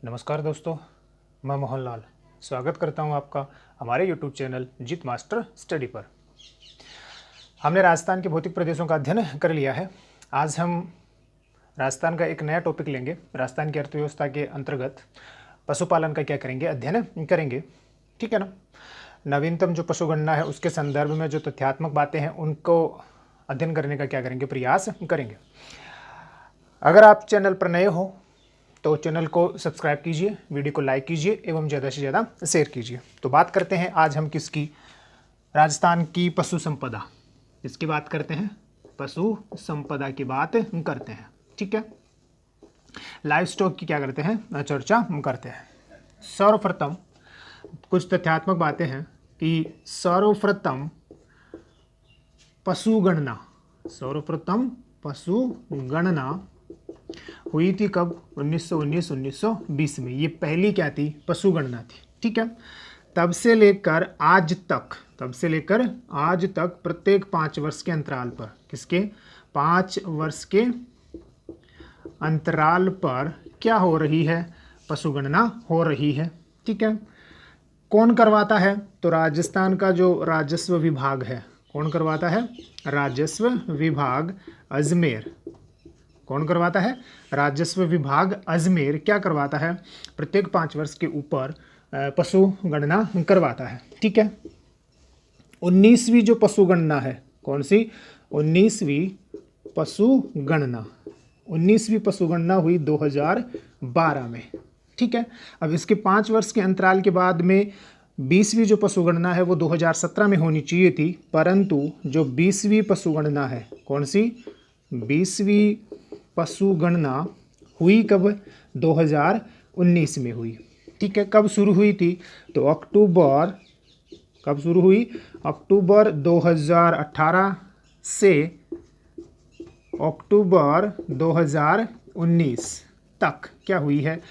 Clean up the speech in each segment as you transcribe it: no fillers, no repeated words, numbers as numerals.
नमस्कार दोस्तों, मैं मोहन लाल स्वागत करता हूं आपका हमारे YouTube चैनल जीत मास्टर स्टडी पर। हमने राजस्थान के भौतिक प्रदेशों का अध्ययन कर लिया है। आज हम राजस्थान का एक नया टॉपिक लेंगे। राजस्थान की अर्थव्यवस्था के अंतर्गत पशुपालन का क्या करेंगे, अध्ययन करेंगे। ठीक है ना। नवीनतम जो पशुगणना है उसके संदर्भ में जो तथ्यात्मक बातें हैं उनको अध्ययन करने का क्या करेंगे, प्रयास करेंगे। अगर आप चैनल पर नए हो तो चैनल को सब्सक्राइब कीजिए, वीडियो को लाइक कीजिए एवं ज़्यादा से ज़्यादा शेयर कीजिए। तो बात करते हैं आज हम किसकी, राजस्थान की पशु संपदा। इसकी बात करते हैं, पशु संपदा की बात करते हैं। ठीक है, लाइव स्टॉक की क्या करते हैं, चर्चा करते हैं। सर्वप्रथम कुछ तथ्यात्मक बातें हैं कि सर्वप्रथम पशुगणना हुई थी कब, 1919-1920 में। ये पहली क्या थी, पशुगणना थी। ठीक है, तब से लेकर आज तक प्रत्येक 5 वर्ष के अंतराल पर, किसके 5 वर्ष के अंतराल पर क्या हो रही है, पशुगणना हो रही है। ठीक है, कौन करवाता है, तो राजस्थान का जो राजस्व विभाग है, कौन करवाता है, राजस्व विभाग अजमेर। कौन करवाता है, राजस्व विभाग अजमेर क्या करवाता है, प्रत्येक 5 वर्ष के ऊपर पशु गणना करवाता है। ठीक है, 19वीं जो पशु गणना है, कौन सी, 19वीं पशु गणना हुई 2012 में। ठीक है, अब इसके 5 वर्ष के अंतराल के बाद में 20वीं जो पशु गणना है वो 2017 में होनी चाहिए थी, परंतु जो 20वीं पशु गणना है, कौन सी 20वीं पशु गणना हुई कब, 2019 में हुई। ठीक है, कब शुरू हुई थी, तो कब शुरू हुई, अक्टूबर 2018 से अक्टूबर 2019 तक क्या हुई है,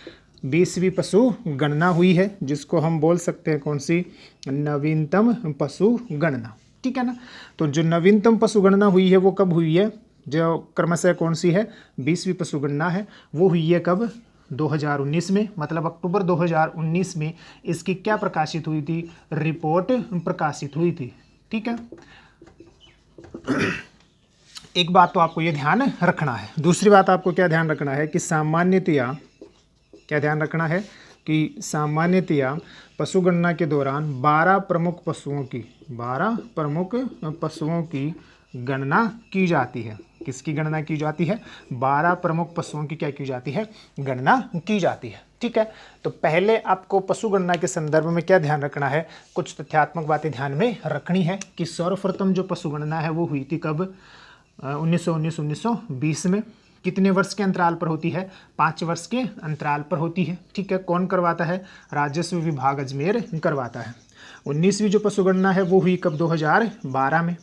20वीं पशु गणना हुई है, जिसको हम बोल सकते हैं कौन सी, नवीनतम पशु गणना। ठीक है ना। तो जो नवीनतम पशु गणना हुई है वो कब हुई है, जो क्रमशः कौन सी है, 20वीं पशु गणना है, वो हुई है कब, 2019 में। मतलब अक्टूबर 2019 में इसकी क्या प्रकाशित हुई थी, रिपोर्ट प्रकाशित हुई थी। ठीक है, एक बात तो आपको ये ध्यान रखना है। दूसरी बात आपको क्या ध्यान रखना है कि सामान्यतया क्या ध्यान रखना है कि सामान्यतया पशु गणना के दौरान 12 प्रमुख पशुओं की गणना की जाती है। किसकी गणना की जाती है, 12 प्रमुख पशुओं की क्या की जाती है, गणना की जाती है। ठीक है, तो पहले आपको पशु गणना के संदर्भ में क्या ध्यान रखना है, कुछ तथ्यात्मक बातें ध्यान में रखनी है कि सर्वप्रथम जो पशु गणना है वो हुई थी कब, 1919-1920 में। कितने वर्ष के अंतराल पर होती है, 5 वर्ष के अंतराल पर होती है। ठीक है, कौन करवाता है, राजस्व विभाग अजमेर करवाता है। 19वीं जो पशु गणना है वो हुई कब, 2012 में।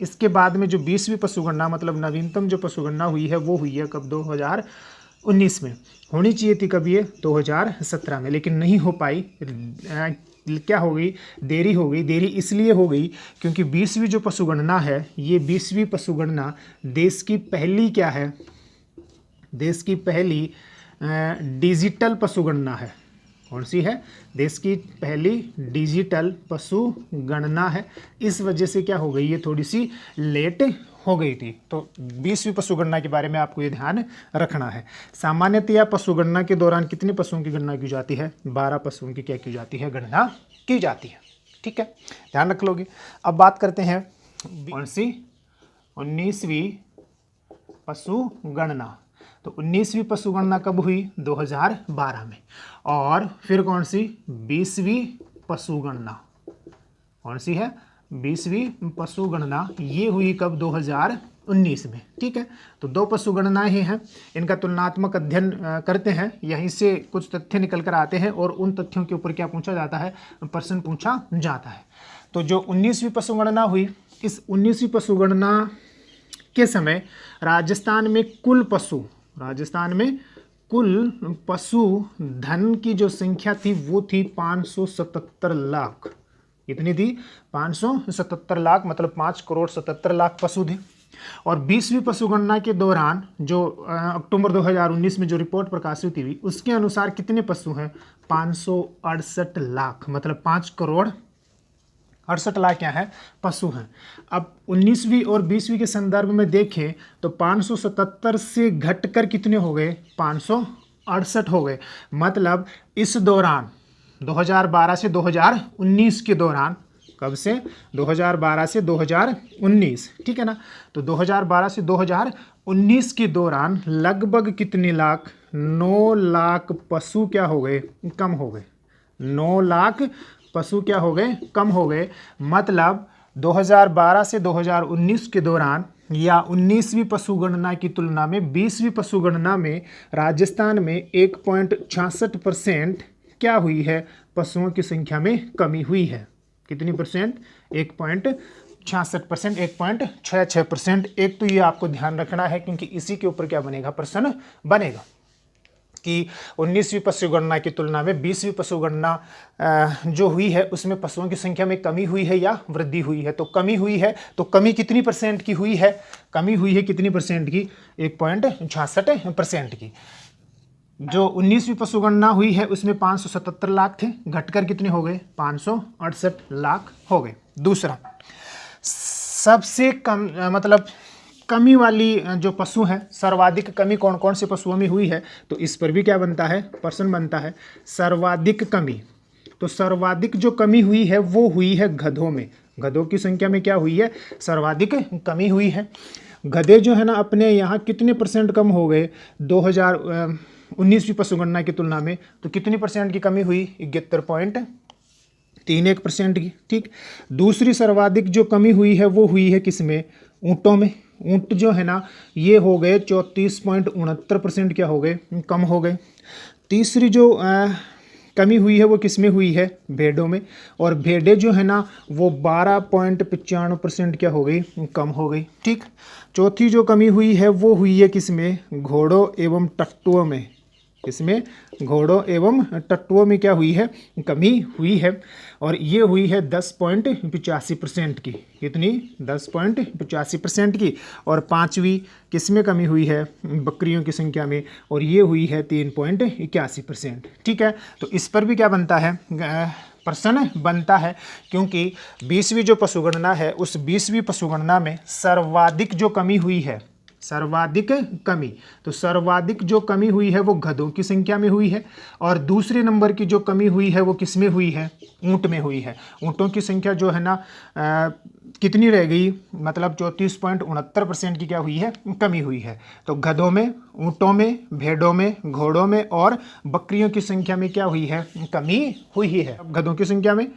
इसके बाद में जो 20वीं पशु गणना मतलब नवीनतम जो पशु गणना हुई है वो हुई है कब, 2019 में। होनी चाहिए थी कब, ये 2017 में, लेकिन नहीं हो पाई। क्या हो गई, देरी हो गई। देरी इसलिए हो गई क्योंकि 20वीं जो पशु गणना है, ये 20वीं पशु गणना देश की पहली क्या है, देश की पहली डिजिटल पशु गणना है। कौन सी है, देश की पहली डिजिटल पशु गणना है। इस वजह से क्या हो गई, ये थोड़ी सी लेट हो गई थी। तो 20वीं पशु गणना के बारे में आपको ये ध्यान रखना है। सामान्यतया पशु गणना के दौरान कितने पशुओं की गणना की जाती है, 12 पशुओं की क्या की जाती है, गणना की जाती है। ठीक है, ध्यान रख लोगे। अब बात करते हैं कौन सी, 19वीं पशु गणना। तो 19वीं पशु गणना कब हुई, 2012 में। और फिर कौन सी, 20वीं पशु गणना, कौन सी है, 20वीं पशु गणना, ये हुई कब, 2019 में। ठीक है, तो 2 पशु गणनाएं ही हैं, इनका तुलनात्मक अध्ययन करते हैं। यहीं से कुछ तथ्य निकल कर आते हैं और उन तथ्यों के ऊपर क्या पूछा जाता है, प्रश्न पूछा जाता है। तो जो 19वीं पशु गणना हुई, इस 19वीं पशु गणना के समय राजस्थान में कुल पशु धन की जो संख्या थी वो थी 577 लाख। कितनी थी, 577 लाख, मतलब 5 करोड़ 77 लाख पशु थे। और 20वीं पशुगणना के दौरान जो अक्टूबर 2019 में जो रिपोर्ट प्रकाशित हुई उसके अनुसार कितने पशु हैं? 568 लाख, मतलब 5,68,00,000 क्या है? पशु हैं। अब 19वीं और 20वीं के संदर्भ में देखें तो 577 से घटकर कितने हो गए? 568 हो गए। मतलब इस दौरान 2012 से 2019 के दौरान, कब से? 2012 से 2019, ठीक है ना। तो 2012 से 2019 के दौरान लगभग कितने लाख? 9 लाख पशु क्या हो गए? कम हो गए। 9 लाख पशु क्या हो गए? कम हो गए। मतलब 2012 से 2019 के दौरान या 19वीं पशुगणना की तुलना में 20वीं पशुगणना में राजस्थान में 1.66% क्या हुई है? पशुओं की संख्या में कमी हुई है। कितनी परसेंट? 1.66%, 1.66%। एक तो ये आपको ध्यान रखना है क्योंकि इसी के ऊपर क्या बनेगा? प्रश्न बनेगा कि 19वीं पशुगणना की तुलना में 20वीं पशुगणना जो हुई है उसमें पशुओं की संख्या में कमी हुई है या वृद्धि हुई है? तो कमी हुई है। तो कमी कितनी परसेंट की हुई है? कमी हुई है कितनी परसेंट की? 1.66% की। जो 19वीं पशुगणना हुई है उसमें 577 लाख थे, घटकर कितने हो गए? 568 लाख हो गए। दूसरा, सबसे कम मतलब कमी वाली जो पशु है, सर्वाधिक कमी कौन कौन से पशुओं में हुई है? तो इस पर भी क्या बनता है? प्रश्न बनता है। सर्वाधिक कमी, तो सर्वाधिक जो कमी हुई है वो हुई है गधों में। गधों की संख्या में क्या हुई है? सर्वाधिक कमी हुई है। गधे जो है ना अपने यहाँ कितने परसेंट कम हो गए 2019वीं पशुगणना की तुलना में? तो कितनी परसेंट की कमी हुई? 71.31% की। ठीक। दूसरी सर्वाधिक जो कमी हुई है वो हुई है किसमें? ऊँटों में। ऊँट जो है ना ये हो गए 34.69% क्या हो गए? कम हो गए। तीसरी जो कमी हुई है वो किसमें हुई है? भेड़ों में। और भेड़ें जो है ना वो 12.95% क्या हो गई? कम हो गई। ठीक। चौथी जो कमी हुई है वो हुई है किसमें? घोड़ों एवं टट्टुओं में। इसमें घोड़ों एवं टट्टुओं में क्या हुई है? कमी हुई है। और ये हुई है 10.85% की। कितनी? 10.85% की। और पांचवी किसमें कमी हुई है? बकरियों की संख्या में, और ये हुई है 3.81%। ठीक है। तो इस पर भी क्या बनता है? प्रश्न बनता है, क्योंकि 20वीं जो पशुगणना है उस 20वीं पशुगणना में सर्वाधिक जो कमी हुई है, सर्वाधिक कमी, तो सर्वाधिक जो कमी हुई है वो गधों की संख्या में हुई है। और दूसरे नंबर की जो कमी हुई है वो किस में हुई है? ऊँट में हुई है। ऊँटों की संख्या जो है ना कितनी रह गई? मतलब 34.69% की क्या हुई है? कमी हुई है। तो गधों में, ऊँटों में, भेड़ों में, घोड़ों में और बकरियों की संख्या में क्या हुई है? कमी हुई है। गधों की संख्या में,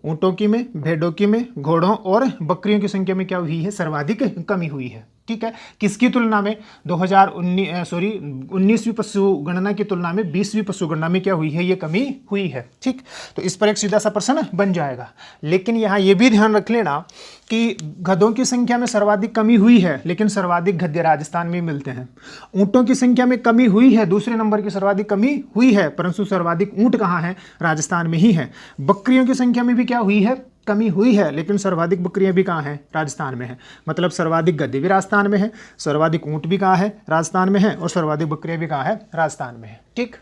ऊँटों की में, भेड़ों की में, घोड़ों और बकरियों की संख्या में क्या हुई है? सर्वाधिक कमी हुई है। ठीक है। किसकी तुलना में? 19वीं पशुगणना की तुलना में 20वीं पशुगणना में क्या हुई है? ये कमी हुई है। ठीक। तो इस पर एक सीधा सा प्रश्न बन जाएगा। लेकिन यहाँ ये भी ध्यान रख लेना कि गधों की संख्या में सर्वाधिक कमी हुई है, लेकिन सर्वाधिक गधे राजस्थान में मिलते हैं। ऊँटों की संख्या में कमी हुई है, दूसरे नंबर की सर्वाधिक कमी हुई है, परंतु सर्वाधिक ऊँट कहाँ है? राजस्थान में ही है। बकरियों की संख्या में भी क्या हुई है? कमी हुई है, लेकिन सर्वाधिक बकरियां भी कहाँ हैं? राजस्थान में है। मतलब सर्वाधिक गधे भी राजस्थान में है, सर्वाधिक ऊँट भी कहाँ है? राजस्थान में है, और सर्वाधिक बकरियां भी कहाँ है? राजस्थान में है। ठीक।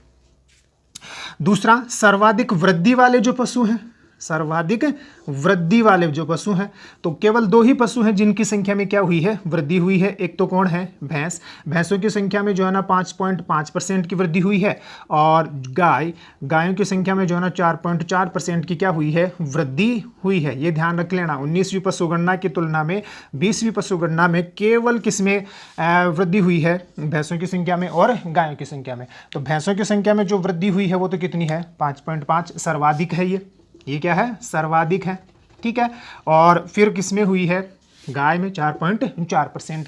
दूसरा, सर्वाधिक वृद्धि वाले जो पशु हैं, सर्वाधिक वृद्धि वाले जो पशु हैं, तो केवल 2 ही पशु हैं जिनकी संख्या में क्या हुई है? वृद्धि हुई है। एक तो कौन है? भैंस। भैंसों की संख्या में जो है ना 5.5% की वृद्धि हुई है। और गायों की संख्या में जो है ना 4.4% की क्या हुई है? वृद्धि हुई है। ये ध्यान रख लेना। 19वीं पशुगणना की तुलना में 20वीं पशुगणना में केवल किसमें वृद्धि हुई है? भैंसों की संख्या में और गायों की संख्या में। तो भैंसों की संख्या में जो वृद्धि हुई है वो तो कितनी है? 5.5। सर्वाधिक है ये क्या है? सर्वाधिक है। ठीक है। और फिर किसमें हुई है? गाय में 4.4%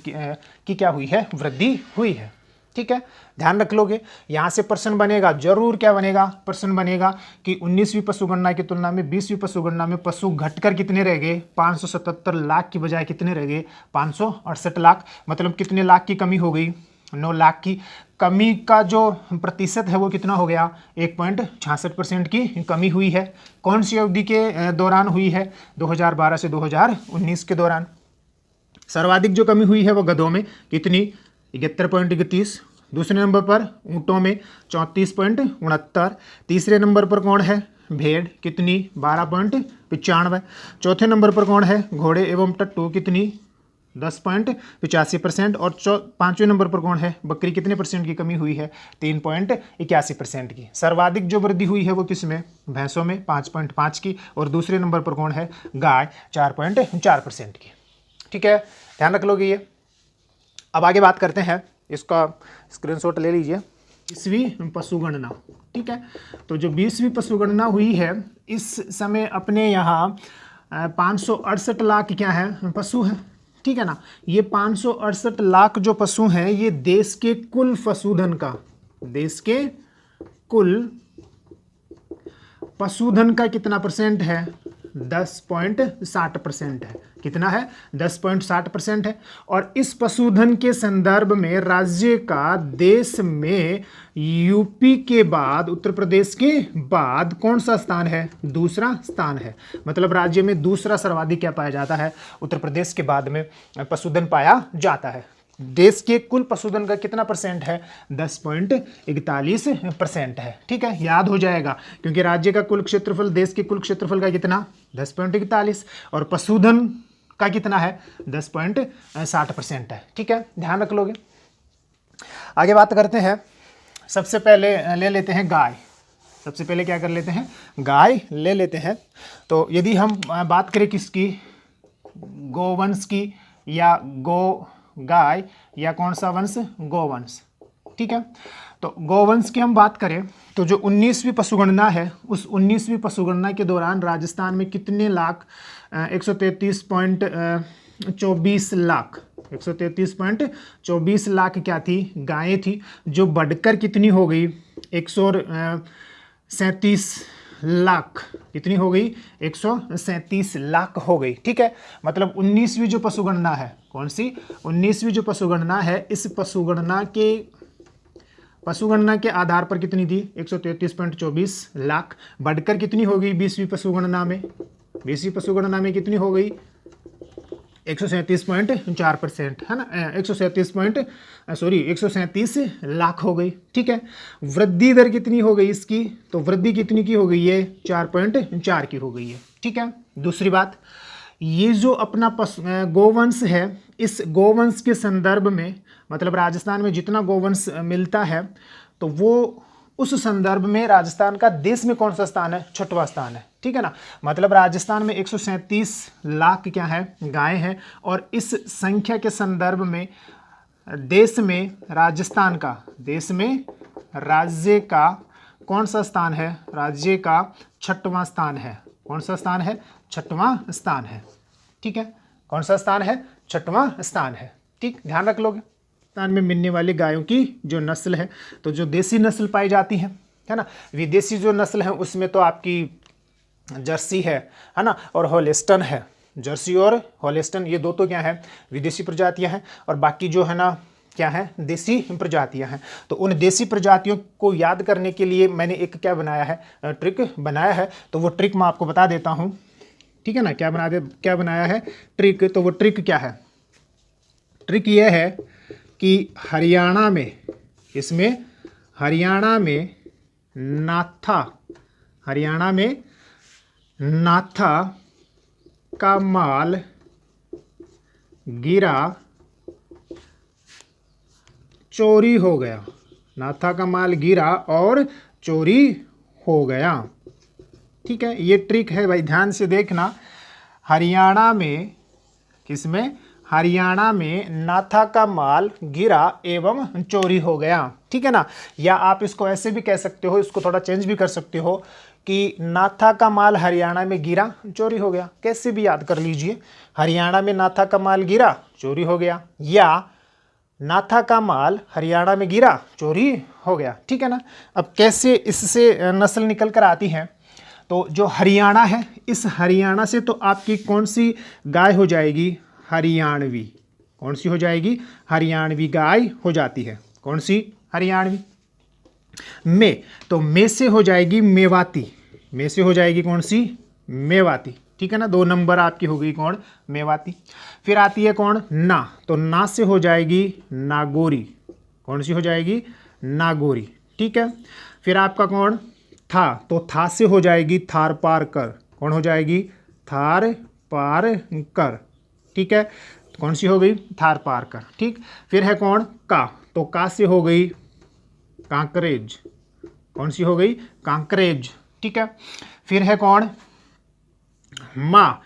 की क्या हुई है? वृद्धि हुई है। ठीक है। ध्यान रख लोगे। यहाँ से प्रश्न बनेगा जरूर। क्या बनेगा? प्रश्न बनेगा कि 19वीं पशुगणना की तुलना में 20वीं पशुगणना में पशु घटकर कितने रह गए? 577 लाख की बजाय कितने रह गए? 568 लाख। मतलब कितने लाख की कमी हो गई? 9 लाख की। कमी का जो प्रतिशत है वो कितना हो गया? 1.66% की कमी हुई है। कौन सी अवधि के दौरान हुई है? 2012 से 2019 के दौरान। सर्वाधिक जो कमी हुई है वो गधों में, कितनी, 71.31। दूसरे नंबर पर ऊँटों में 34.69। तीसरे नंबर पर कौन है, भेड़, कितनी, 12.95। चौथे नंबर पर कौन है, घोड़े एवं टट्टू, कितनी, 10.85%। और पाँचवें नंबर पर कौन है, बकरी, कितने परसेंट की कमी हुई है, 3.81% की। सर्वाधिक जो वृद्धि हुई है वो किस में, भैंसों में, 5.5 की। और दूसरे नंबर पर कौन है, गाय, 4.4% की। ठीक है, ध्यान रख लोगे ये। अब आगे बात करते हैं, इसका स्क्रीनशॉट ले लीजिए। 20वीं पशुगणना, ठीक है। तो जो 20वीं पशुगणना हुई है, इस समय अपने यहाँ 568 लाख क्या है, पशु हैं, ठीक है ना। ये 568 लाख जो पशु हैं, ये देश के कुल पशुधन का, देश के कुल पशुधन का कितना परसेंट है, 10.60% है। कितना है, 10.60% है। और इस पशुधन के संदर्भ में राज्य का देश में यूपी के बाद, उत्तर प्रदेश के बाद कौन सा स्थान है, दूसरा स्थान है। मतलब राज्य में दूसरा सर्वाधिक क्या पाया जाता है, उत्तर प्रदेश के बाद में पशुधन पाया जाता है। देश के कुल पशुधन का कितना परसेंट है, 10.41% है। ठीक है, याद हो जाएगा, क्योंकि राज्य का कुल क्षेत्रफल देश के कुल क्षेत्रफल का कितना, 10.41, और पशुधन का कितना है, 10.60% है। ठीक है, ध्यान रख लोगे। आगे बात करते हैं, सबसे पहले ले लेते हैं गाय। सबसे पहले क्या कर लेते हैं, गाय ले लेते हैं। तो यदि हम बात करें किसकी, गोवंश की, या गाय, या कौन सा वंश, गोवंश। ठीक है, तो गोवंश की हम बात करें तो जो 19वीं पशुगणना है, उस 19वीं पशुगणना के दौरान राजस्थान में कितने लाख, 133.24 लाख, 133.24 लाख क्या थी, गायें थी, जो बढ़कर कितनी हो गई, 137 लाख, कितनी हो गई, 137 लाख हो गई। ठीक है, मतलब 19वीं जो पशुगणना है, कौन सी, 19वीं जो पशुगणना है, इस पशुगणना के आधार पर कितनी थी, 133.24 लाख, बढ़कर कितनी हो गई 20वीं पशुगणना में, 20वीं पशुगणना में कितनी हो गई, 137.4%, है ना, 137 लाख हो गई। ठीक है, वृद्धि दर कितनी हो गई इसकी, तो वृद्धि कितनी की हो गई है, 4.4 की हो गई है। ठीक है, दूसरी बात, ये जो अपना गोवंश है, इस गोवंश के संदर्भ में, मतलब राजस्थान में जितना गोवंश मिलता है, तो वो उस संदर्भ में राजस्थान का देश में कौन सा स्थान है, 6वां स्थान है। ठीक है ना, मतलब राजस्थान में 137 लाख क्या है, गायें हैं, और इस संख्या के संदर्भ में देश में राजस्थान का, देश में राज्य का कौन सा स्थान है, राज्य का 6वां स्थान है। कौन सा स्थान है, 6वां स्थान है। ठीक है, कौन सा स्थान है, 6वां स्थान है। ठीक, ध्यान रख लोगे। राजस्थान में मिलने वाली गायों की जो नस्ल है, तो जो देसी नस्ल पाई जाती है ना, विदेशी जो नस्ल है उसमें तो आपकी जर्सी है ना, और हॉलिस्टन है। जर्सी और हॉलिस्टन ये दो तो क्या है, विदेशी प्रजातियां हैं, और बाकी जो है ना क्या है, देसी प्रजातियां हैं। तो उन देसी प्रजातियों को याद करने के लिए मैंने एक क्या बनाया है, ट्रिक बनाया है। तो वो ट्रिक मैं आपको बता देता हूँ। ठीक है ना, क्या बनाया है ट्रिक, तो वो ट्रिक क्या है, ट्रिक ये है कि हरियाणा में, इसमें हरियाणा में नाथा का माल गिरा, चोरी हो गया। नाथा का माल गिरा और चोरी हो गया। ठीक है, ये ट्रिक है भाई, ध्यान से देखना। हरियाणा में, किसमें, हरियाणा में नाथा का माल गिरा एवं चोरी हो गया। ठीक है ना, या आप इसको ऐसे भी कह सकते हो, इसको थोड़ा चेंज भी कर सकते हो कि नाथा का माल हरियाणा में गिरा, चोरी हो गया। कैसे भी याद कर लीजिए, हरियाणा में नाथा का माल गिरा, चोरी हो गया, या नाथा का माल हरियाणा में गिरा, चोरी हो गया। ठीक है ना, अब कैसे इससे नस्ल निकल कर आती है, तो जो हरियाणा है, इस हरियाणा से तो आपकी कौन सी गाय हो जाएगी, हरियाणवी। कौन सी हो जाएगी, हरियाणवी गाय हो जाती है। कौन सी, हरियाणवी। में, तो में से हो जाएगी मेवाती, में से हो जाएगी कौन सी, मेवाती। ठीक है ना। 2 नंबर आपकी हो गई कौन, मेवाती। फिर आती है कौन, ना, तो ना से हो जाएगी नागौरी। कौन सी हो जाएगी, नागौरी, ठीक है। फिर आपका कौन, था, तो था से हो जाएगी थार पार कर। कौन हो जाएगी, थार पार कर, ठीक है। कौन सी हो गई, थार पार कर, ठीक। फिर है कौन, का, तो का से हो गई कांकरेज। कौन सी हो गई, कांकरेज, ठीक है। फिर है कौन, मा,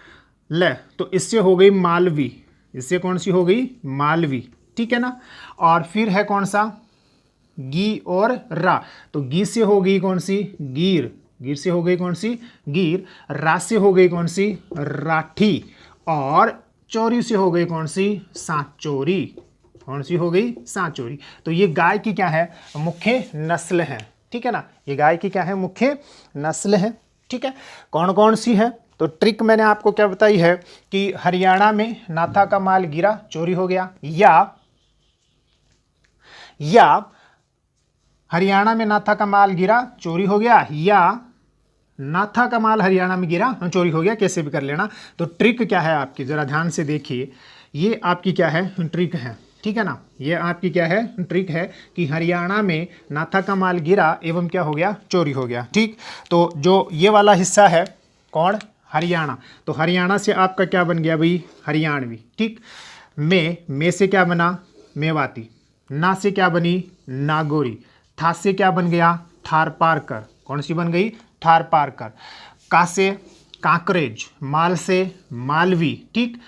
ले, तो इससे हो गई मालवी। इससे कौन सी हो गई, मालवी, ठीक है ना। और फिर है कौन सा, गी और रा, तो गी से हो गई कौन सी, गिर। गिर से हो गई कौन सी, गिर। रा से हो गई कौन सी, राठी। और चोरी से हो गई कौन सी, सांचोरी। कौन सी हो गई, सांचोरी। तो ये गाय की क्या है, मुख्य नस्ल है, ठीक है ना। ये गाय की क्या है, मुख्य नस्ल है, ठीक है। कौन कौन सी है, तो ट्रिक मैंने आपको क्या बताई है कि हरियाणा में नाथा का माल गिरा, चोरी हो गया, या हरियाणा में नाथा का माल गिरा, चोरी हो गया, या नाथा का माल हरियाणा में गिरा, चोरी हो गया, कैसे भी कर लेना। तो ट्रिक क्या है आपकी, जरा ध्यान से देखिए, ये आपकी क्या है, ट्रिक है, ठीक है ना। ये आपकी क्या है, ट्रिक है कि हरियाणा में नाथा का माल गिरा एवं क्या हो गया, चोरी हो गया, ठीक। तो जो ये वाला हिस्सा है कौन, हरियाणा, तो हरियाणा से आपका क्या बन गया भाई, हरियाणवी, ठीक। में से क्या बना, मेवाती। ना से क्या बनी, नागौरी। था से क्या बन गया, थार पार कर। कौन सी बन गई, थार पार कर। का से कांकरेज, माल से मालवी, ठीक।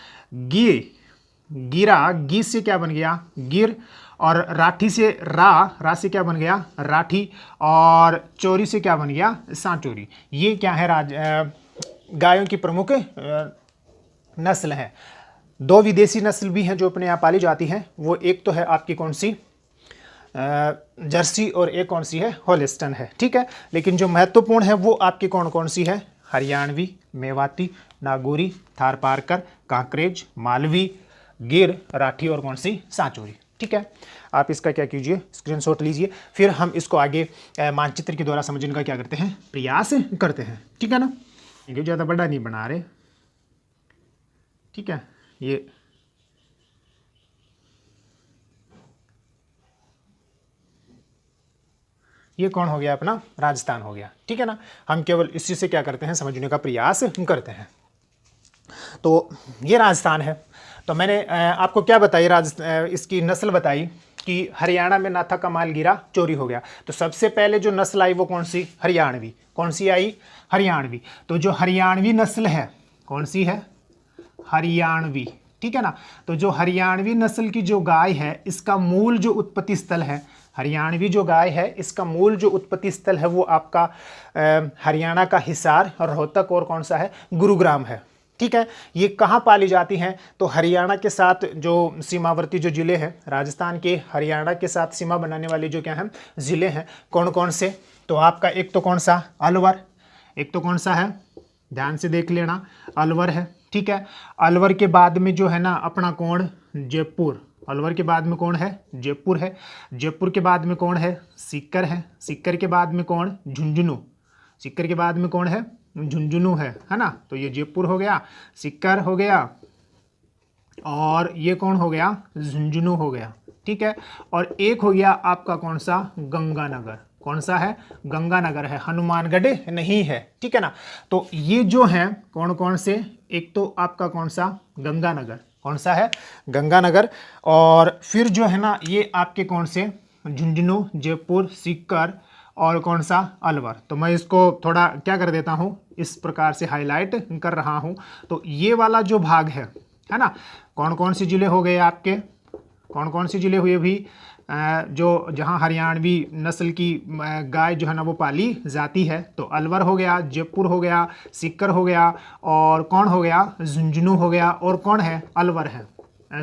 गिरा, गी से क्या बन गया, गिर। और राठी से रा से क्या बन गया, राठी। और चोरी से क्या बन गया, सांचोरी। ये क्या है, गायों की प्रमुख नस्ल है। 2 विदेशी नस्ल भी हैं जो अपने यहाँ पाली जाती हैं, वो एक तो है आपकी कौन सी, जर्सी, और एक कौन सी है, होलिस्टन है, ठीक है। लेकिन जो महत्वपूर्ण है वो आपकी कौन कौन सी है, हरियाणवी, मेवाती, नागौरी, थार पारकर, कांकरेज, मालवी, गिर, राठी और कौन सी, सांचोरी, ठीक है। आप इसका क्या कीजिए, स्क्रीनशॉट लीजिए, फिर हम इसको आगे मानचित्र के द्वारा समझने का क्या करते हैं, प्रयास करते हैं, ठीक है ना। ये ज़्यादा बड़ा नहीं बना रहे, ठीक है। ये कौन हो गया, अपना राजस्थान हो गया, ठीक है ना। हम केवल इसी से क्या करते हैं, समझने का प्रयास करते हैं। तो ये राजस्थान है। तो मैंने आपको क्या बताई, इसकी नस्ल बताई कि हरियाणा में नाथा का माल गिरा, चोरी हो गया। तो सबसे पहले जो नस्ल आई वो कौन सी, हरियाणवी। कौन सी आई, हरियाणवी। तो जो हरियाणवी नस्ल है, कौन सी है, हरियाणवी, ठीक है ना। तो जो हरियाणवी नस्ल की जो गाय है, इसका मूल जो उत्पत्ति स्थल है, हरियाणवी जो गाय है, इसका मूल जो उत्पत्ति स्थल है वो आपका हरियाणा का हिसार, रोहतक और कौन सा है, गुरुग्राम है, ठीक है। ये कहाँ पाली जाती हैं, तो हरियाणा के साथ जो सीमावर्ती जो ज़िले हैं, राजस्थान के हरियाणा के साथ सीमा बनाने वाले जो क्या हैं ज़िले हैं, कौन कौन से, तो आपका एक तो कौन सा, अलवर। एक तो कौन सा है, ध्यान से देख लेना, अलवर है, ठीक है। अलवर के बाद में जो है ना अपना कौन, जयपुर। अलवर के बाद में कौन है, जयपुर है। जयपुर के बाद में कौन है, सीकर है। सीकर के बाद में कौन, झुंझुनू। सीकर के बाद में कौन है, झुंझुनू है ना। तो ये जयपुर हो गया, सीकर हो गया, और ये कौन हो गया, झुंझुनू हो गया, ठीक है। और एक हो गया आपका कौन सा, गंगानगर। कौन सा है, गंगानगर है, हनुमानगढ़ नहीं है, ठीक है ना। तो ये जो है कौन कौन से, एक तो आपका कौन सा, गंगानगर। कौन सा है, गंगानगर। और फिर जो है ना ये आपके कौन से, झुंझुनू, जयपुर, सीकर और कौन सा, अलवर। तो मैं इसको थोड़ा क्या कर देता हूँ, इस प्रकार से हाईलाइट कर रहा हूँ। तो ये वाला जो भाग है ना, कौन कौन से ज़िले हो गए आपके, कौन कौन से ज़िले हुए भी, जो जहाँ हरियाणवी नस्ल की गाय जो है ना वो पाली जाती है। तो अलवर हो गया, जयपुर हो गया, सीकर हो गया, और कौन हो गया, झुंझुनू हो गया, और कौन है, अलवर है,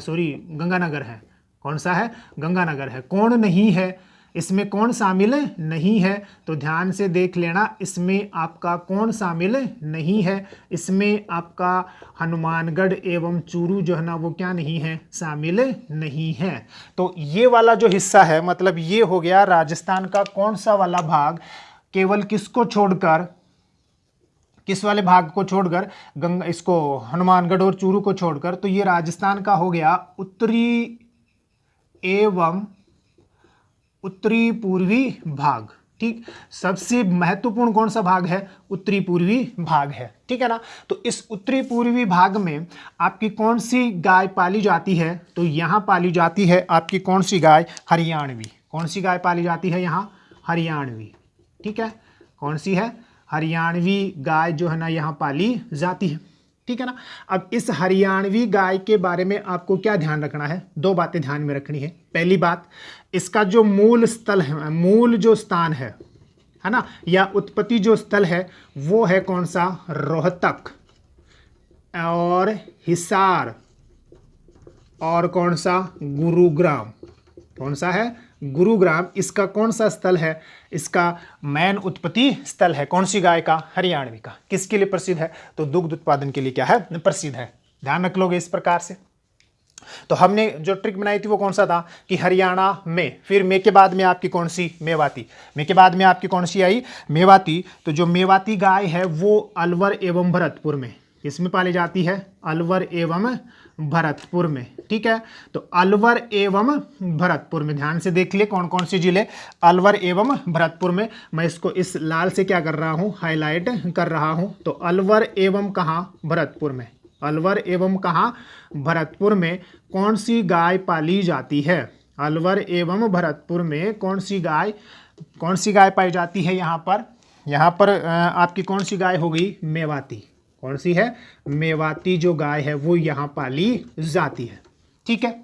सॉरी गंगानगर है। कौन सा है, गंगानगर है। कौन नहीं है इसमें, कौन शामिल नहीं है, तो ध्यान से देख लेना, इसमें आपका कौन शामिल नहीं है, इसमें आपका हनुमानगढ़ एवं चूरू जो है ना वो क्या नहीं है, शामिल नहीं है। तो ये वाला जो हिस्सा है, मतलब ये हो गया राजस्थान का कौन सा वाला भाग, केवल किसको छोड़कर, किस वाले भाग को छोड़कर, गंगा, इसको हनुमानगढ़ और चूरू को छोड़कर, तो ये राजस्थान का हो गया उत्तरी एवं उत्तरी पूर्वी भाग। ठीक, सबसे महत्वपूर्ण कौन सा भाग है? उत्तरी पूर्वी भाग है। ठीक है ना। तो इस उत्तरी पूर्वी भाग में आपकी कौन सी गाय पाली जाती है? तो यहाँ पाली जाती है आपकी कौन सी गाय? हरियाणवी। कौन सी गाय पाली जाती है यहाँ? हरियाणवी। ठीक है, कौन सी है? हरियाणवी गाय जो है ना यहाँ पाली जाती है। ठीक है ना। अब इस हरियाणवी गाय के बारे में आपको क्या ध्यान रखना है? दो बातें ध्यान में रखनी है। पहली बात, इसका जो मूल स्थल है, मूल जो स्थान है ना, या उत्पत्ति जो स्थल है वो है कौन सा? रोहतक और हिसार और कौन सा? गुरुग्राम। कौन सा है? गुरुग्राम। इसका कौन सा स्थल है? इसका मैन उत्पत्ति स्थल है। कौन सी गाय का? हरियाणवी का। किसके लिए प्रसिद्ध है? तो दुग्ध उत्पादन के लिए क्या है? प्रसिद्ध है। ध्यान रख लोगे इस प्रकार से। तो हमने जो ट्रिक बनाई थी वो कौन सा था कि हरियाणा में, फिर मे के बाद में आपकी कौन सी? मेवाती। मे के बाद में आपकी कौन सी आई? मेवाती। तो जो मेवाती गाय है वो अलवर एवं भरतपुर में, इसमें पाली जाती है? अलवर एवं भरतपुर में। ठीक है, तो अलवर एवं भरतपुर में, ध्यान से देख ले कौन कौन से जिले? अलवर एवं भरतपुर में। मैं इसको इस लाल से क्या कर रहा हूँ? हाईलाइट कर रहा हूँ। तो अलवर एवं कहाँ? भरतपुर में। अलवर एवं कहाँ? भरतपुर में कौन सी गाय पाली जाती है? अलवर एवं भरतपुर में कौन सी गाय पाई जाती है? यहाँ पर आपकी कौन सी गाय हो गई? मेवाती। कौन सी है? मेवाती जो गाय है वो यहाँ पाली जाती है। ठीक है,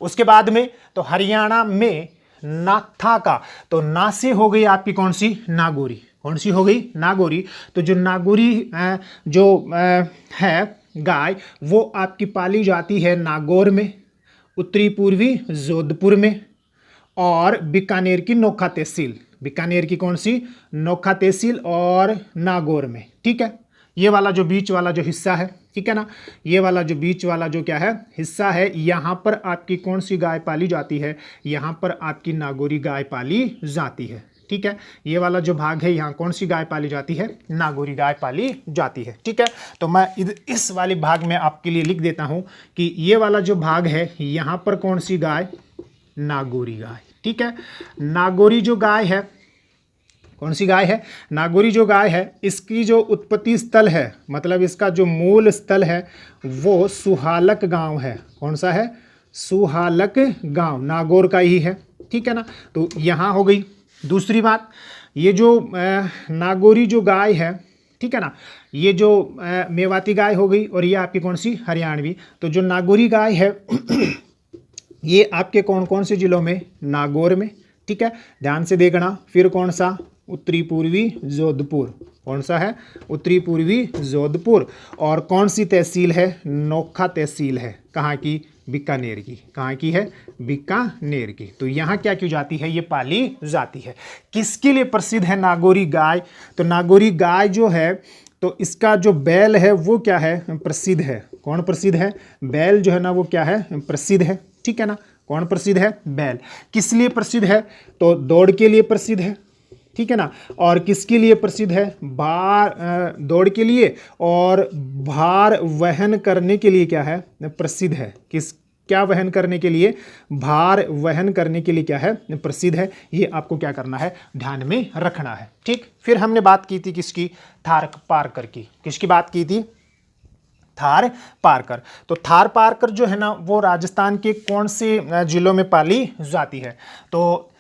उसके बाद में तो हरियाणा में नाथा का, तो ना से हो गई आपकी कौन सी? नागौरी। कौन सी हो गई? नागौरी। तो जो नागौरी है गाय वो आपकी पाली जाती है नागौर में, उत्तरी पूर्वी जोधपुर में और बीकानेर की नोखा तहसील। बीकानेर की कौन सी? नोखा तहसील और नागौर में। ठीक है, ये वाला जो बीच वाला जो हिस्सा है, ठीक है ना, ये वाला जो बीच वाला जो क्या है? हिस्सा है, यहाँ पर आपकी कौन सी गाय पाली जाती है? यहाँ पर आपकी नागौरी गाय पाली जाती है। ठीक है, ये वाला जो भाग है यहाँ कौन सी गाय पाली जाती है? नागौरी गाय पाली जाती है। ठीक है, तो मैं इस वाले भाग में आपके लिए लिख देता हूँ कि ये वाला जो भाग है यहाँ पर कौन सी गाय? नागौरी गाय। ठीक है, नागौरी जो गाय है, कौन सी गाय है? नागौरी जो गाय है, इसकी जो उत्पत्ति स्थल है, मतलब इसका जो मूल स्थल है वो सुहालक गांव है। कौन सा है? सुहालक गांव, नागौर का ही है। ठीक है ना, तो यहाँ हो गई। दूसरी बात, ये जो नागौरी जो गाय है, ठीक है ना, ये जो मेवाती गाय हो गई और ये आपकी कौन सी? हरियाणवी। तो जो नागौरी गाय है ये आपके कौन कौन से जिलों में? नागौर में। ठीक है, ध्यान से देखना। फिर कौन सा? उत्तरी पूर्वी जोधपुर। कौन सा है? उत्तरी पूर्वी जोधपुर। और कौन सी तहसील है? नोखा तहसील है। कहाँ की? बीकानेर की। कहाँ की है? बीकानेर की। तो यहाँ क्या की जाती है? ये पाली जाती है। किसके लिए प्रसिद्ध है नागौरी गाय? तो नागौरी गाय जो है तो इसका जो बैल है वो क्या है? प्रसिद्ध है। कौन प्रसिद्ध है? बैल जो है ना वो क्या है? प्रसिद्ध है। ठीक है ना, कौन प्रसिद्ध है? बैल। किस लिए प्रसिद्ध है? तो दौड़ के लिए प्रसिद्ध है। ठीक है ना, और किसके लिए प्रसिद्ध है? दौड़ के लिए और भार वहन करने के लिए क्या है? प्रसिद्ध है। क्या वहन करने के लिए? भार वहन करने के लिए क्या है? प्रसिद्ध है। ये आपको क्या करना है? ध्यान में रखना है। ठीक, फिर हमने बात की थी किसकी? थार पारकर की। किसकी बात की थी? थार पारकर। तो थार पारकर जो है ना वो राजस्थान के कौन से जिलों में पाली जाती है? तो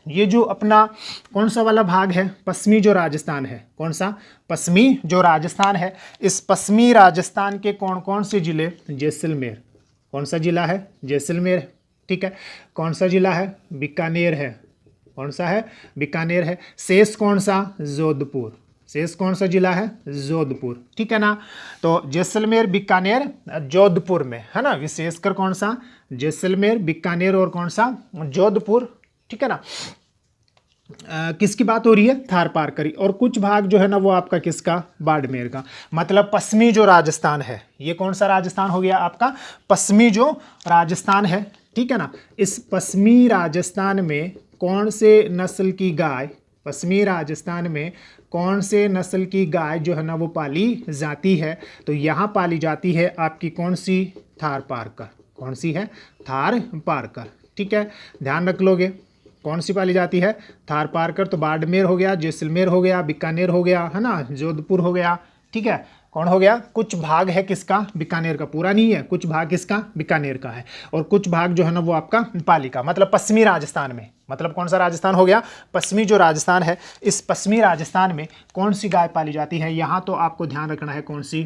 ये जो अपना कौन सा वाला भाग है? पश्चिमी जो राजस्थान है। कौन सा? पश्चिमी जो राजस्थान है, इस पश्चिमी राजस्थान के कौन कौन से जिले? जैसलमेर। कौन सा जिला है? जैसलमेर। ठीक है, कौन सा जिला है? बीकानेर है। कौन सा है? बीकानेर है। शेष कौन सा? जोधपुर। शेष कौन सा जिला है? जोधपुर। ठीक है ना, तो जैसलमेर, बीकानेर, जोधपुर में है ना, विशेषकर कौन सा? जैसलमेर, बीकानेर और कौन सा? जोधपुर। ठीक है ना, किसकी बात हो रही है? थार पारकरी। और कुछ भाग जो है ना वो आपका किसका? बाड़मेर का। मतलब पश्चिमी जो राजस्थान है, ये कौन सा राजस्थान हो गया आपका? पश्चिमी जो राजस्थान है। ठीक है ना, इस पश्चिमी राजस्थान में कौन से नस्ल की गाय पश्चिमी राजस्थान में कौन से नस्ल की गाय जो है ना वो पाली जाती है? तो यहाँ पाली जाती है आपकी कौन सी? थार पारकर। कौन सी है? थार पारकर। ठीक है, ध्यान रख लोगे। कौन सी पाली जाती है? थार पारकर। तो बाड़मेर हो गया, जैसलमेर हो गया, बीकानेर हो गया, है ना, जोधपुर हो गया। ठीक है, कौन हो गया? कुछ भाग है किसका? बीकानेर का। पूरा नहीं है, कुछ भाग किसका? बीकानेर का है। और कुछ भाग जो है ना वो आपका पाली का, मतलब पश्चिमी राजस्थान में। मतलब कौन सा राजस्थान हो गया? पश्चिमी जो राजस्थान है, इस पश्चिमी राजस्थान में कौन सी गाय पाली जाती है? यहाँ तो आपको ध्यान रखना है, कौन सी?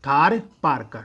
थार पारकर।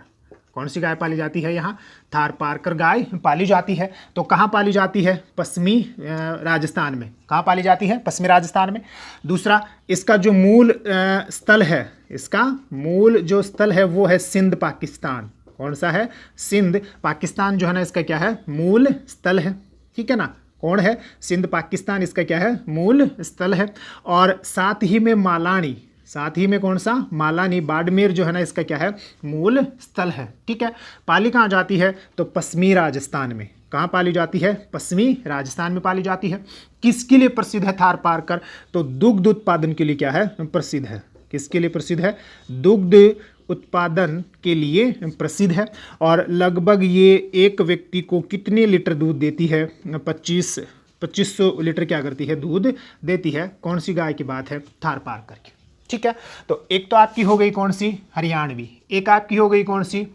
कौन सी गाय पाली जाती है? यहाँ थार पारकर गाय पाली जाती है। तो कहाँ पाली जाती है? पश्चिमी राजस्थान में। कहाँ पाली जाती है? पश्चिमी राजस्थान में। दूसरा, इसका जो मूल स्थल है, इसका मूल जो स्थल है वो है सिंध, पाकिस्तान। कौन सा है? सिंध, पाकिस्तान जो है ना इसका क्या है? मूल स्थल है। ठीक है ना, कौन है? सिंध, पाकिस्तान इसका क्या है? मूल स्थल है। और साथ ही में मालानी, साथ ही में कौन सा? मालानी, बाड़मेर जो है ना इसका क्या है? मूल स्थल है। ठीक है, पाली कहाँ जाती है? तो पश्चिमी राजस्थान में। कहाँ पाली जाती है? पश्चिमी राजस्थान में पाली जाती है। किसके लिए प्रसिद्ध है थार पारकर? तो दुग्ध उत्पादन के लिए क्या है? प्रसिद्ध है। किसके लिए प्रसिद्ध है? दुग्ध उत्पादन के लिए प्रसिद्ध है। और लगभग ये एक व्यक्ति को कितने लीटर दूध देती है? 2500 लीटर क्या करती है? दूध देती है। कौन सी गाय की बात है? थार पारकर की। ठीक है, तो एक तो आपकी हो गई कौन सी? हरियाणवी। एक आपकी हो गई कौन सी?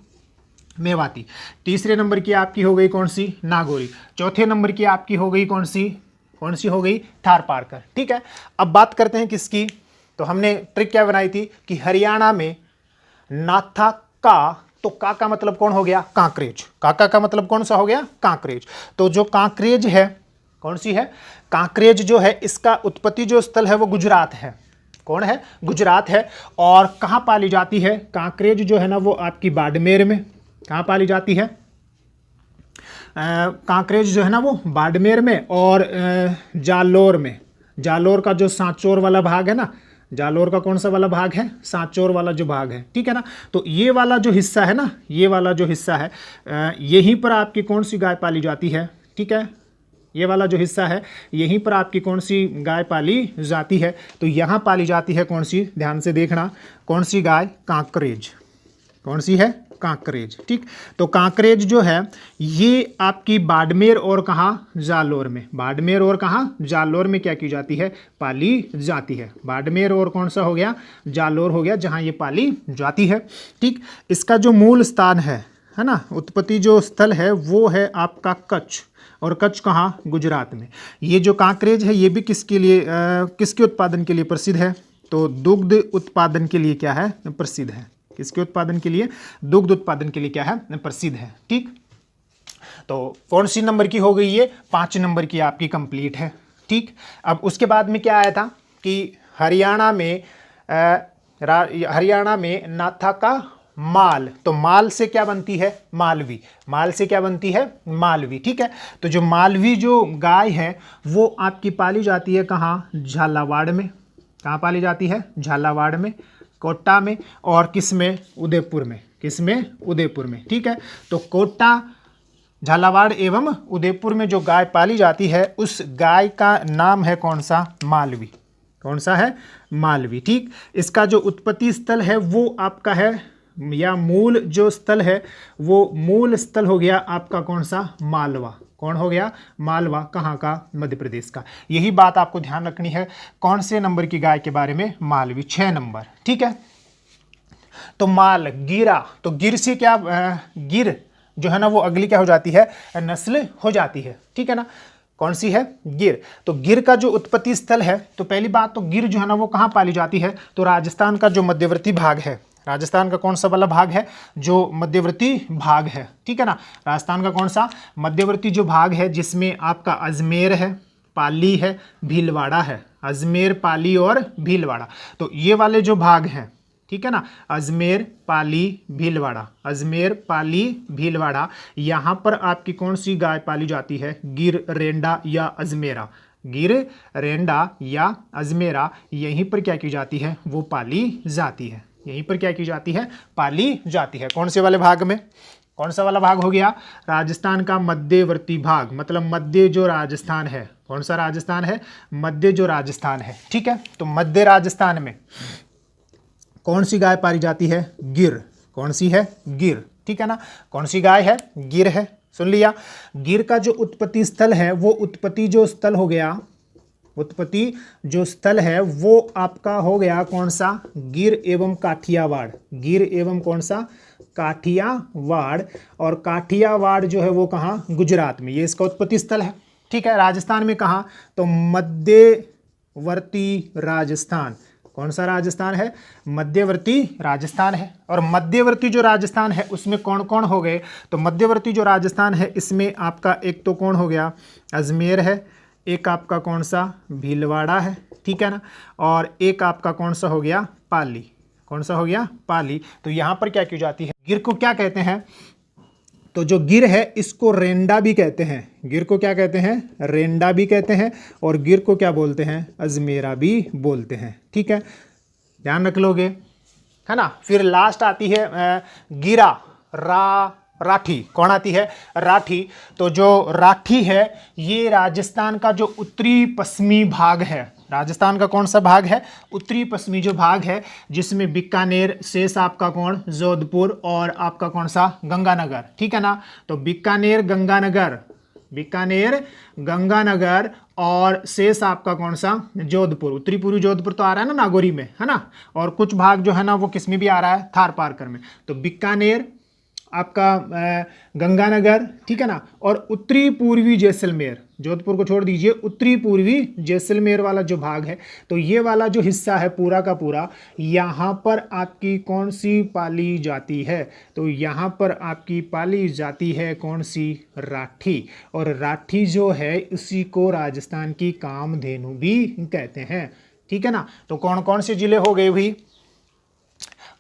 मेवाती। तीसरे नंबर की आपकी हो गई कौन सी? नागौरी। चौथे नंबर की आपकी हो गई कौन सी? कौन सी हो गई? थार पारकर। ठीक है, अब बात करते हैं किसकी? तो हमने ट्रिक क्या बनाई थी कि हरियाणा में नाथा का, तो का मतलब कौन हो गया? कांकरेज। काका का मतलब कौन सा हो गया? कांकरेज। तो जो कांकरेज है, कौन सी है? कांकरेज जो है, इसका उत्पत्ति जो स्थल है वो गुजरात है। कौन है? गुजरात है। और कहाँ पाली जाती है? कांकरेज जो है ना वो आपकी बाड़मेर में। कहाँ पाली जाती है? कांकरेज जो है ना वो बाड़मेर में और जालोर में। जालोर का जो सांचौर वाला भाग है ना, जालोर का कौन सा वाला भाग है? सांचौर वाला जो भाग है। ठीक है ना, तो ये वाला जो हिस्सा है ना, ये वाला जो हिस्सा है, यहीं पर आपकी कौन सी गाय पाली जाती है? ठीक है, ये वाला जो हिस्सा है, यहीं पर आपकी कौन सी गाय पाली जाती है? तो यहाँ पाली जाती है कौन सी? ध्यान से देखना, कौन सी गाय? कांकरेज। कौन सी है? कांकरेज। ठीक, तो कांकरेज जो है ये आपकी बाड़मेर और कहाँ? जालोर में। बाड़मेर और कहाँ? जालोर में क्या की जाती है? पाली जाती है। बाड़मेर और कौन सा हो गया? जालोर हो गया, जहाँ ये पाली जाती है। ठीक, इसका जो मूल स्थान है ना, उत्पत्ति जो स्थल है वो है आपका कच्छ। और कच्छ कहाँ? गुजरात में। ये जो कांकरेज है ये भी किसके लिए, किसके उत्पादन के लिए प्रसिद्ध है? तो दुग्ध उत्पादन के लिए क्या है? प्रसिद्ध है। किसके उत्पादन के लिए? दुग्ध उत्पादन के लिए क्या है? प्रसिद्ध है। ठीक, तो कौन सी नंबर की हो गई ये? 5 नंबर की आपकी कंप्लीट है। ठीक, अब उसके बाद में क्या आया था कि हरियाणा में नाथा का माल। तो माल से क्या बनती है? मालवी। माल से क्या बनती है? मालवी। ठीक है, तो जो मालवी जो गाय है वो आपकी पाली जाती है कहाँ? झालावाड़ में। कहाँ पाली जाती है? झालावाड़ में, कोटा में, और किस में? उदयपुर में। किस में? उदयपुर में। ठीक है, तो कोटा, झालावाड़ एवं उदयपुर में जो गाय पाली जाती है उस गाय का नाम है कौन सा? मालवी। कौन सा है? मालवी। ठीक, इसका जो उत्पत्ति स्थल है वो आपका है, या मूल जो स्थल है वो मूल स्थल हो गया आपका कौन सा? मालवा। कौन हो गया? मालवा। कहाँ का? मध्य प्रदेश का। यही बात आपको ध्यान रखनी है। कौन से नंबर की गाय के बारे में? मालवी, 6 नंबर। ठीक है, तो माल, गिरा, तो गिर से क्या, गिर जो है ना वो अगली क्या हो जाती है? नस्ल हो जाती है। ठीक है ना, कौन सी है? गिर। तो गिर का जो उत्पत्ति स्थल है, तो पहली बात तो गिर जो है ना वो कहाँ पाली जाती है? तो राजस्थान का जो मध्यवर्ती भाग है, राजस्थान का कौन सा वाला भाग है? जो मध्यवर्ती भाग है। ठीक है ना, राजस्थान का कौन सा? मध्यवर्ती जो भाग है जिसमें आपका अजमेर है, पाली है, भीलवाड़ा है। अजमेर, पाली और भीलवाड़ा, तो ये वाले जो भाग हैं, ठीक है ना, अजमेर, पाली, भीलवाड़ा, अजमेर, पाली, भीलवाड़ा, यहाँ पर आपकी कौन सी गाय पाली जाती है? गिर, रेंडा या अजमेरा। गिर, रेंडा या अजमेरा, यहीं पर क्या की जाती है? वो पाली जाती है। यहीं पर क्या की जाती है? पाली जाती है। कौन से वाले भाग में? कौन सा वाला भाग हो गया? राजस्थान का मध्यवर्ती भाग, मतलब मध्य जो राजस्थान है, कौन सा राजस्थान है? मध्य जो राजस्थान है, ठीक है। तो मध्य राजस्थान में कौन सी गाय पाली जाती है? गिर। कौन सी है? गिर, ठीक है ना। कौन सी गाय है? गिर है। सुन लिया। गिर का जो उत्पत्ति स्थल है वो उत्पत्ति जो स्थल हो गया, उत्पत्ति जो स्थल है वो आपका हो गया कौन सा? गिर एवं काठियावाड़। गिर एवं कौन सा? काठियावाड़। और काठियावाड़ जो है वो कहाँ? गुजरात में, ये इसका उत्पत्ति स्थल है, ठीक है। राजस्थान में कहाँ? तो मध्यवर्ती राजस्थान। कौन सा राजस्थान है? मध्यवर्ती राजस्थान है। और मध्यवर्ती जो राजस्थान है उसमें कौन कौन हो गए? तो मध्यवर्ती जो राजस्थान है इसमें आपका एक तो कौन हो गया? अजमेर है, एक आपका कौन सा? भीलवाड़ा है, ठीक है ना। और एक आपका कौन सा हो गया? पाली। कौन सा हो गया? पाली। तो यहाँ पर क्या की जाती है? गिर को क्या कहते हैं? तो जो गिर है इसको रेंडा भी कहते हैं। गिर को क्या कहते हैं? रेंडा भी कहते हैं। और गिर को क्या बोलते हैं? अजमेरा भी बोलते हैं, ठीक है, ध्यान रख लोगे, है ना। फिर लास्ट आती है गिरा, राठी। कौन आती है? राठी। तो जो राठी है ये राजस्थान का जो उत्तरी पश्चिमी भाग है। राजस्थान का कौन सा भाग है? उत्तरी पश्चिमी जो भाग है, जिसमें बीकानेर, शेष आपका कौन? जोधपुर, और आपका कौन सा? गंगानगर, ठीक है ना। तो बीकानेर, गंगानगर, बीकानेर, गंगानगर और शेष आपका कौन सा? जोधपुर। उत्तरी पूर्वी जोधपुर तो आ रहा है ना नागौरी में, है ना। और कुछ भाग जो है ना वो किस में भी आ रहा है? थार पारकर में। तो बीकानेर, आपका गंगानगर, ठीक है ना। और उत्तरी पूर्वी जैसलमेर, जोधपुर को छोड़ दीजिए, उत्तरी पूर्वी जैसलमेर वाला जो भाग है, तो ये वाला जो हिस्सा है पूरा का पूरा, यहाँ पर आपकी कौन सी पाली जाती है? तो यहाँ पर आपकी पाली जाती है कौन सी? राठी। और राठी जो है उसी को राजस्थान की कामधेनु भी कहते हैं, ठीक है ना। तो कौन कौन से जिले हो गए भाई?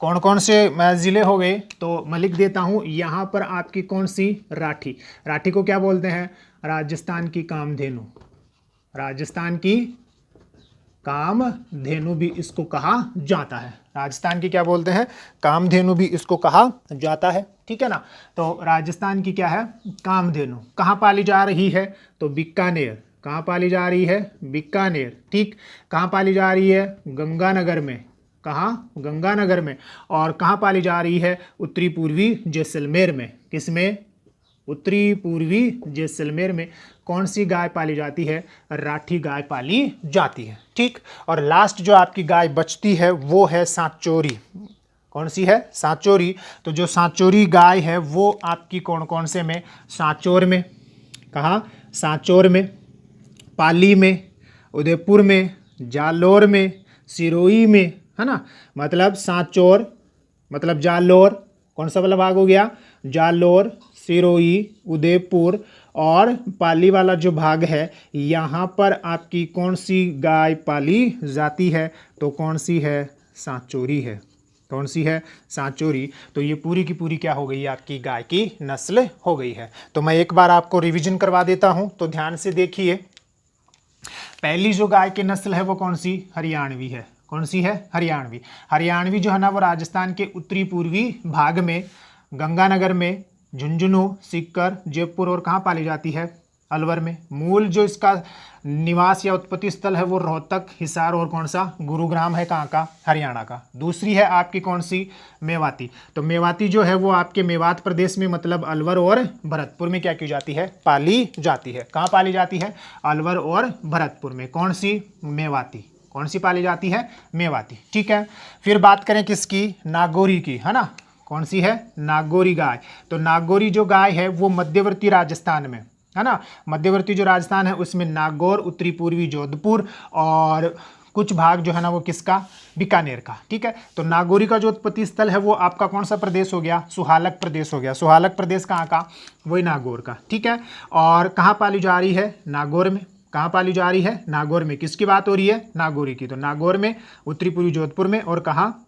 कौन कौन से ज़िले हो गए? तो मैं लिख देता हूँ यहाँ पर आपकी कौन सी? राठी। राठी को क्या बोलते हैं? राजस्थान की कामधेनु। राजस्थान की कामधेनु भी इसको कहा जाता है। राजस्थान की क्या बोलते हैं? कामधेनु भी इसको कहा जाता है, ठीक है ना। तो राजस्थान की क्या है? कामधेनु। कहाँ पाली जा रही है? तो बीकानेर। कहाँ पाली जा रही है? बीकानेर, ठीक। कहाँ पाली जा रही है? गंगानगर में। कहाँ? गंगानगर में। और कहाँ पाली जा रही है? उत्तरी पूर्वी जैसलमेर में। किस में? उत्तरी पूर्वी जैसलमेर में। कौन सी गाय पाली जाती है? राठी गाय पाली जाती है, ठीक। और लास्ट जो आपकी गाय बचती है वो है सांचौरी। कौन सी है? सांचौरी। तो जो सांचौरी गाय है वो आपकी कौन कौन से में? सांचौर में। कहाँ? सांचौर में, पाली में, उदयपुर में, जालौर में, सिरोही में, है ना। मतलब सांचौर, मतलब जालौर, कौन सा वाला भाग हो गया? जालौर, सिरोही, उदयपुर और पाली वाला जो भाग है, यहाँ पर आपकी कौन सी गाय पाली जाती है? तो कौन सी है? सांचौरी है। कौन सी है? सांचौरी। तो ये पूरी की पूरी क्या हो गई? आपकी गाय की नस्ल हो गई है। तो मैं एक बार आपको रिवीजन करवा देता हूँ, तो ध्यान से देखिए। पहली जो गाय की नस्ल है वो कौन सी? हरियाणवी है। कौन सी है? हरियाणवी। हरियाणवी जो है ना वो राजस्थान के उत्तरी पूर्वी भाग में, गंगानगर में, झुंझुनू, सीकर, जयपुर और कहाँ पाली जाती है? अलवर में। मूल जो इसका निवास या उत्पत्ति स्थल है वो रोहतक, हिसार और कौन सा? गुरुग्राम है। कहाँ का? हरियाणा का। दूसरी है आपकी कौन सी? मेवाती। तो मेवाती जो है वो आपके मेवात प्रदेश में, मतलब अलवर और भरतपुर में क्या की जाती है? पाली जाती है। कहाँ पाली जाती है? अलवर और भरतपुर में। कौन सी? मेवाती। कौन सी पाली जाती है? मेवाती, ठीक है। फिर बात करें किसकी? नागौरी की, है ना। कौन सी है? नागौरी गाय। तो नागौरी जो गाय है वो मध्यवर्ती राजस्थान में, है ना। मध्यवर्ती जो राजस्थान है उसमें नागौर, उत्तरी पूर्वी जोधपुर और कुछ भाग जो है ना वो किसका? बीकानेर का, ठीक है। तो नागौरी का जो उत्पत्ति स्थल है वो आपका कौन सा प्रदेश हो गया? सुहालक प्रदेश हो गया। सुहालक प्रदेश कहाँ का? वही नागौर का, ठीक है। और कहाँ पाली जा रही है? नागौर में। कहाँ पाली जा रही है? नागौर में। किसकी बात हो रही है? नागौरी की। तो नागौर में, उत्तरी पूर्वी जोधपुर में और कहाँ?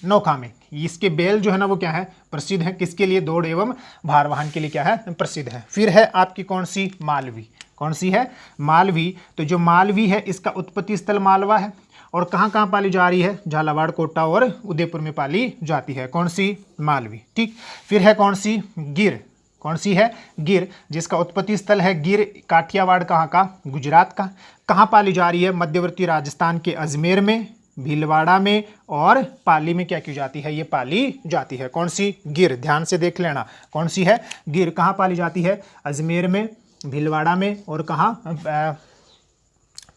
नोखा में। इसके बैल जो है ना वो क्या है? प्रसिद्ध है। किसके लिए? दौड़ एवं भारवाहन के लिए क्या है? प्रसिद्ध है। फिर है आपकी कौन सी? मालवी। कौन सी है? मालवी। तो जो मालवी है इसका उत्पत्ति स्थल मालवा है। और कहाँ कहाँ पाली जा रही है? झालावाड़, कोटा और उदयपुर में पाली जाती है। कौन सी? मालवी, ठीक। फिर है कौन सी? गिर। कौन सी है? गिर, जिसका उत्पत्ति स्थल है गिर काठियावाड़ कहाँ का? गुजरात का। कहाँ पाली जा रही है? मध्यवर्ती राजस्थान के अजमेर में, भीलवाड़ा में और पाली में क्या की जाती है? ये पाली जाती है। कौन सी? गिर। ध्यान से देख लेना, कौन सी है? गिर। कहाँ पाली जाती है? अजमेर में, भीलवाड़ा में और कहाँ?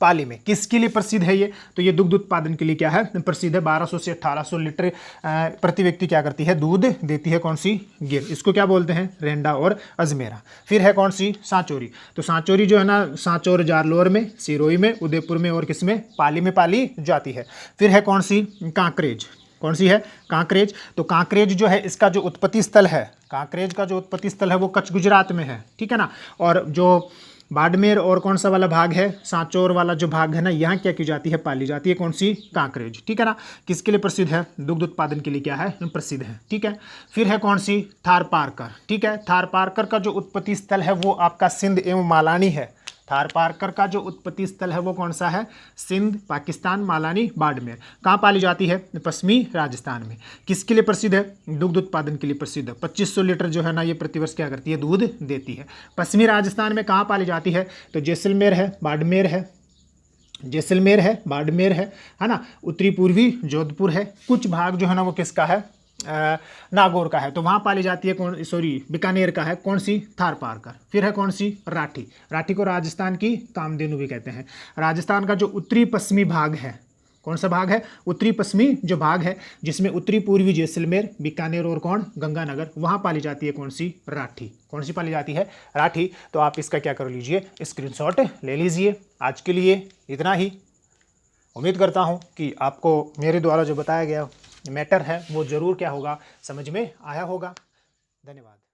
पाली में। किसके लिए प्रसिद्ध है ये? तो ये दुग्ध उत्पादन के लिए क्या है? प्रसिद्ध है। 1200 से 1800 लीटर प्रति व्यक्ति क्या करती है? दूध देती है। कौन सी? गिर। इसको क्या बोलते हैं? रेंडा और अजमेरा। फिर है कौन सी? सांचौरी। तो सांचौरी जो है ना, सांचौर जारलोर में, सिरोही में, उदयपुर में और किसमें? पाली में पाली जाती है। फिर है कौन सी? कांकरेज। कौन सी है? कांकरेज। तो कांकरेज जो है इसका जो उत्पत्ति स्थल है, कांकरेज का जो उत्पत्ति स्थल है वो कच्छ गुजरात में है, ठीक है ना। और जो बाड़मेर और कौन सा वाला भाग है? सांचौर वाला जो भाग है ना, यहाँ क्या की जाती है? पाली जाती है। कौन सी? कांकरेज, ठीक है ना। किसके लिए प्रसिद्ध है? दुग्ध उत्पादन के लिए क्या है? प्रसिद्ध है, ठीक है। फिर है कौन सी? थारपारकर, ठीक है। थारपारकर का जो उत्पत्ति स्थल है वो आपका सिंध एवं मालानी है। थारपारकर का जो उत्पत्ति स्थल है वो कौन सा है? सिंध, पाकिस्तान, मालानी, बाड़मेर। कहाँ पाली जाती है? पश्चिमी राजस्थान में। किसके लिए प्रसिद्ध है? दुग्ध उत्पादन के लिए प्रसिद्ध है। 2500 लीटर जो है ना ये प्रतिवर्ष क्या करती है? दूध देती है। पश्चिमी राजस्थान में कहाँ पाली जाती है? तो जैसलमेर है, बाड़मेर है, जैसलमेर है, बाड़मेर है ना। उत्तरी पूर्वी जोधपुर है। कुछ भाग जो है ना वो किसका है? नागौर का है। तो वहाँ पाली जाती है कौन? सॉरी, बीकानेर का है। कौन सी? थारपारकर। फिर है कौन सी? राठी। राठी को राजस्थान की कामधेनु भी कहते हैं। राजस्थान का जो उत्तरी पश्चिमी भाग है, कौन सा भाग है? उत्तरी पश्चिमी जो भाग है, जिसमें उत्तरी पूर्वी जैसलमेर, बीकानेर और कौन? गंगानगर, वहाँ पाली जाती है कौन सी? राठी। कौन सी पाली जाती है? राठी। तो आप इसका क्या कर लीजिए? स्क्रीनशॉट ले लीजिए। आज के लिए इतना ही। उम्मीद करता हूँ कि आपको मेरे द्वारा जो बताया गया मैटर है वो ज़रूर क्या होगा? समझ में आया होगा। धन्यवाद।